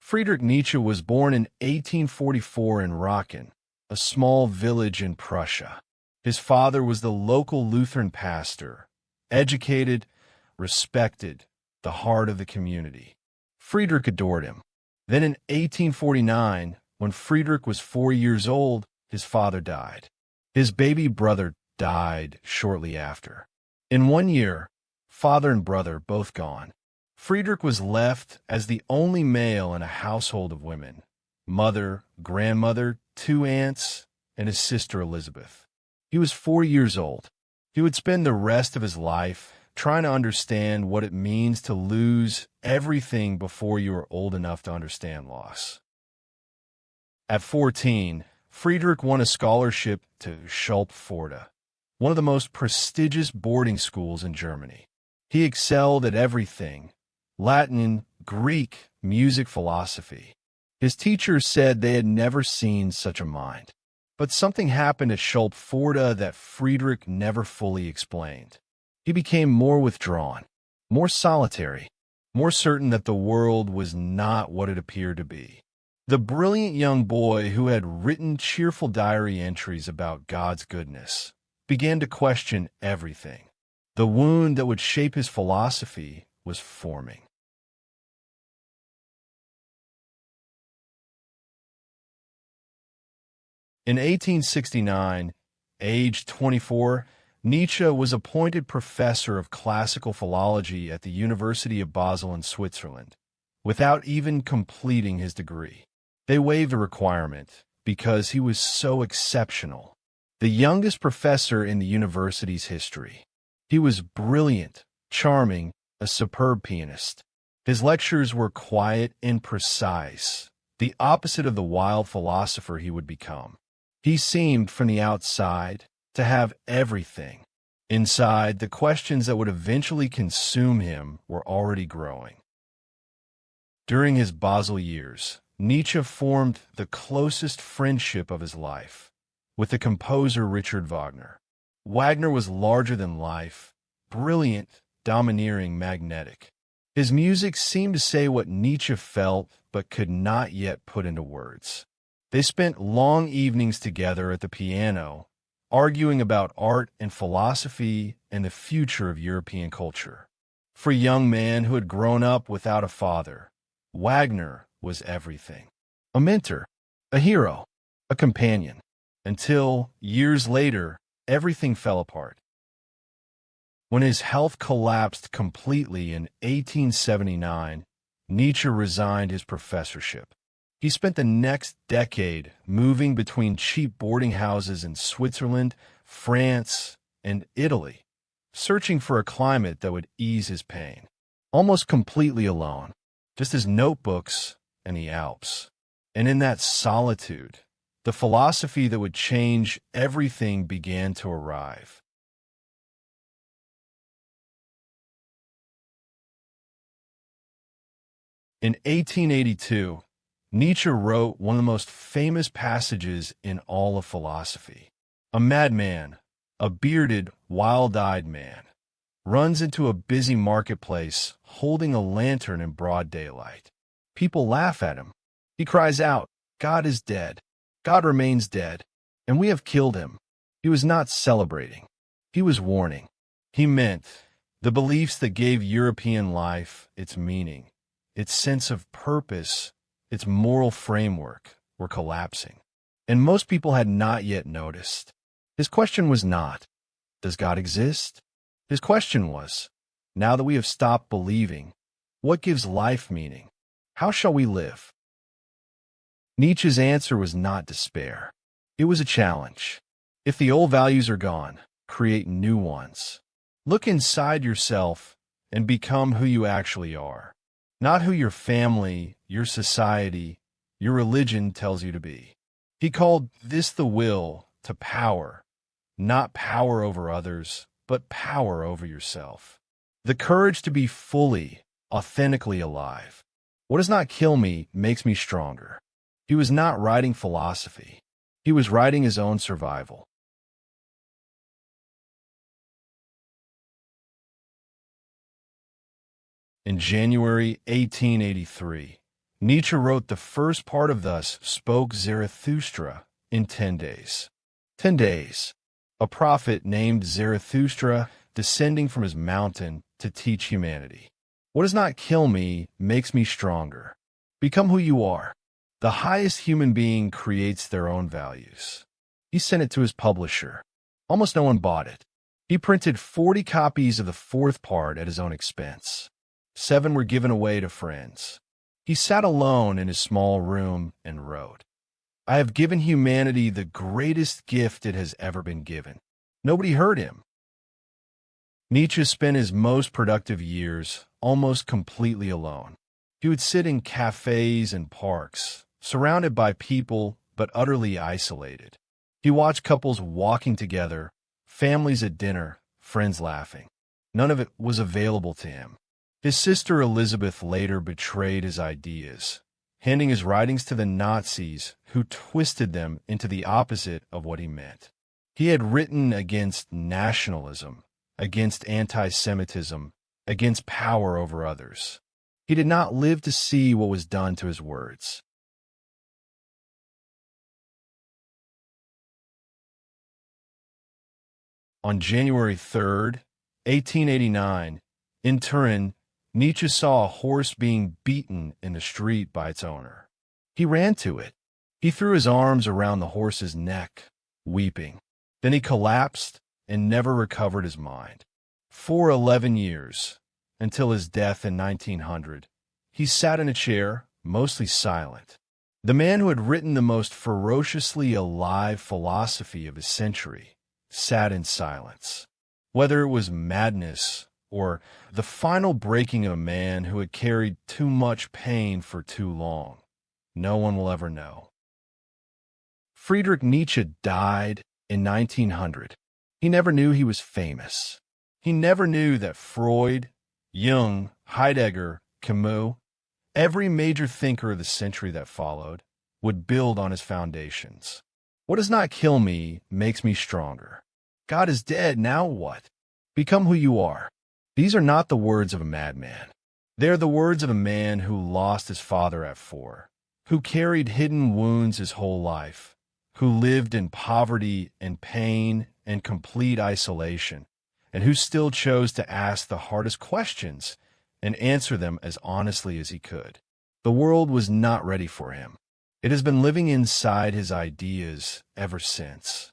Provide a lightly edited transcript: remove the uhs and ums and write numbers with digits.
Friedrich Nietzsche was born in 1844 in Raaken, a small village in Prussia. His father was the local Lutheran pastor, educated, respected, the heart of the community. Friedrich adored him. Then in 1849, when Friedrich was 4 years old, his father died. His baby brother died shortly after. In 1 year, father and brother both gone. Friedrich was left as the only male in a household of women: mother, grandmother, 2 aunts, and his sister Elizabeth. He was 4 years old. He would spend the rest of his life trying to understand what it means to lose everything before you are old enough to understand loss. At 14, Friedrich won a scholarship to Schulpforta, one of the most prestigious boarding schools in Germany. He excelled at everything: Latin, Greek, music, philosophy. His teachers said they had never seen such a mind. But something happened at Schulpforta that Friedrich never fully explained. He became more withdrawn, more solitary, more certain that the world was not what it appeared to be. The brilliant young boy who had written cheerful diary entries about God's goodness began to question everything. The wound that would shape his philosophy was forming. In 1869, aged 24, Nietzsche was appointed professor of classical philology at the University of Basel in Switzerland, without even completing his degree. They waived the requirement because he was so exceptional, the youngest professor in the university's history. He was brilliant, charming, a superb pianist. His lectures were quiet and precise, the opposite of the wild philosopher he would become. He seemed, from the outside, to have everything. Inside, the questions that would eventually consume him were already growing. During his Basel years, Nietzsche formed the closest friendship of his life with the composer Richard Wagner. Wagner was larger than life, brilliant, domineering, magnetic. His music seemed to say what Nietzsche felt but could not yet put into words. They spent long evenings together at the piano, arguing about art and philosophy and the future of European culture. For a young man who had grown up without a father, Wagner was everything. A mentor, a hero, a companion. Until, years later, everything fell apart. When his health collapsed completely in 1879, Nietzsche resigned his professorship. He spent the next decade moving between cheap boarding houses in Switzerland, France, and Italy, searching for a climate that would ease his pain. Almost completely alone, just his notebooks and the Alps. And in that solitude, the philosophy that would change everything began to arrive. In 1882, Nietzsche wrote one of the most famous passages in all of philosophy. A madman, a bearded, wild-eyed man, runs into a busy marketplace holding a lantern in broad daylight. People laugh at him. He cries out, "God is dead. God remains dead, and we have killed him." He was not celebrating. He was warning. He meant the beliefs that gave European life its meaning, its sense of purpose, its moral framework were collapsing. And most people had not yet noticed. His question was not, does God exist? His question was, now that we have stopped believing, what gives life meaning? How shall we live? Nietzsche's answer was not despair. It was a challenge. If the old values are gone, create new ones. Look inside yourself and become who you actually are, not who your family, your society, your religion tells you to be. He called this the will to power, not power over others, but power over yourself. The courage to be fully, authentically alive. What does not kill me makes me stronger. He was not writing philosophy. He was writing his own survival. In January 1883, Nietzsche wrote the first part of Thus Spoke Zarathustra in 10 days. 10 days. A prophet named Zarathustra descending from his mountain to teach humanity. What does not kill me makes me stronger. Become who you are. The highest human being creates their own values. He sent it to his publisher. Almost no one bought it. He printed 40 copies of the fourth part at his own expense. 7 were given away to friends. He sat alone in his small room and wrote, I have given humanity the greatest gift it has ever been given. Nobody heard him. Nietzsche spent his most productive years almost completely alone. He would sit in cafes and parks, surrounded by people but utterly isolated. He watched couples walking together, families at dinner, friends laughing. None of it was available to him. His sister Elizabeth later betrayed his ideas, handing his writings to the Nazis, who twisted them into the opposite of what he meant. He had written against nationalism, against anti-Semitism, against power over others. He did not live to see what was done to his words. On January 3rd, 1889, in Turin, Nietzsche saw a horse being beaten in the street by its owner. He ran to it. He threw his arms around the horse's neck, weeping. Then he collapsed and never recovered his mind. For 11 years, until his death in 1900, he sat in a chair, mostly silent. The man who had written the most ferociously alive philosophy of his century sat in silence. Whether it was madness or the final breaking of a man who had carried too much pain for too long, no one will ever know. Friedrich Nietzsche died in 1900. He never knew he was famous. He never knew that Freud, Jung, Heidegger, Camus, every major thinker of the century that followed, would build on his foundations. What does not kill me makes me stronger. God is dead, now what? Become who you are. These are not the words of a madman. They are the words of a man who lost his father at 4, who carried hidden wounds his whole life, who lived in poverty and pain and complete isolation, and who still chose to ask the hardest questions and answer them as honestly as he could. The world was not ready for him. It has been living inside his ideas ever since.